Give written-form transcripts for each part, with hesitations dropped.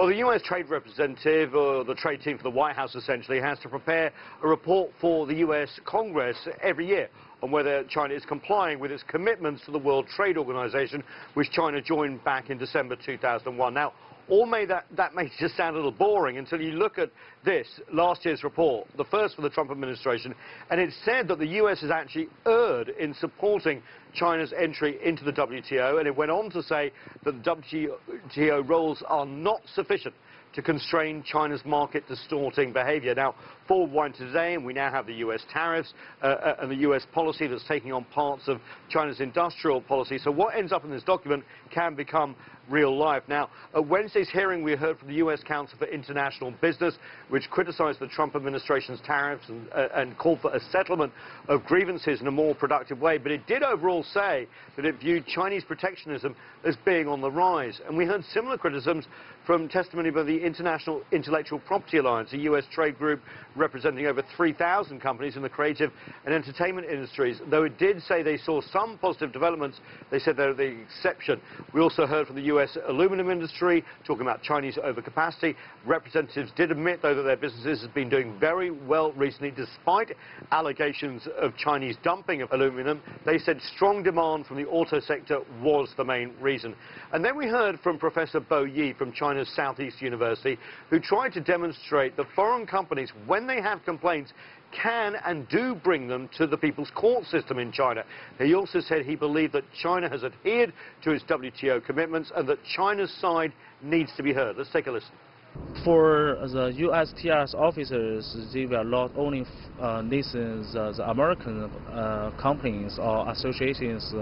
Well, the US trade representative, or the trade team for the White House essentially, has to prepare a report for the US Congress every year on whether China is complying with its commitments to the World Trade Organization, which China joined back in December 2001. Now, that may just sound a little boring until you look at this, last year's report, the first for the Trump administration, and it said that the US has actually erred in supporting China's entry into the WTO, and it went on to say that the WTO rules are not sufficient to constrain China's market-distorting behavior. Now, forward wind today, and we now have the US tariffs and the US policy that's taking on parts of China's industrial policy. So what ends up in this document can become real life. Now, at Wednesday's hearing, we heard from the US Council for International Business, which criticized the Trump administration's tariffs and called for a settlement of grievances in a more productive way. But it did overall say that it viewed Chinese protectionism as being on the rise. And we heard similar criticisms from testimony by the International Intellectual Property Alliance, a US trade group representing over 3,000 companies in the creative and entertainment industries. Though it did say they saw some positive developments, they said they're the exception. We also heard from the US aluminum industry talking about Chinese overcapacity. Representatives did admit, though, that their businesses have been doing very well recently, despite allegations of Chinese dumping of aluminum. They said strong demand from the auto sector was the main reason. And then we heard from Professor Bo Yi from China's Southeast University, who tried to demonstrate that foreign companies, when they have complaints, can and do bring them to the people's court system in China. He also said he believed that China has adhered to its WTO commitments and that China's side needs to be heard. Let's take a listen. For the USTR's officers, they will not only listen the American companies or associations'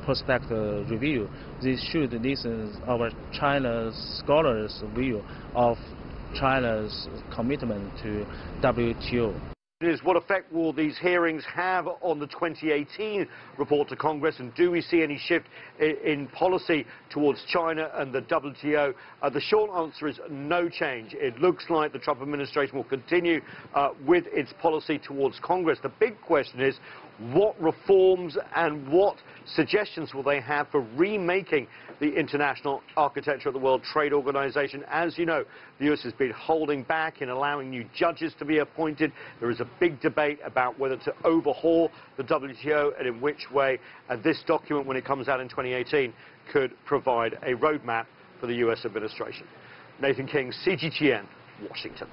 prospective review, they should listen our China's scholars' view of China's commitment to WTO. What effect will these hearings have on the 2018 report to Congress, and do we see any shift in policy towards China and the WTO? The short answer is no change. It looks like the Trump administration will continue with its policy towards Congress. The big question is, what reforms and what suggestions will they have for remaking the international architecture of the World Trade Organization? As you know, the US has been holding back in allowing new judges to be appointed. There is a big debate about whether to overhaul the WTO and in which way. And this document, when it comes out in 2018, could provide a roadmap for the US administration. Nathan King, CGTN, Washington.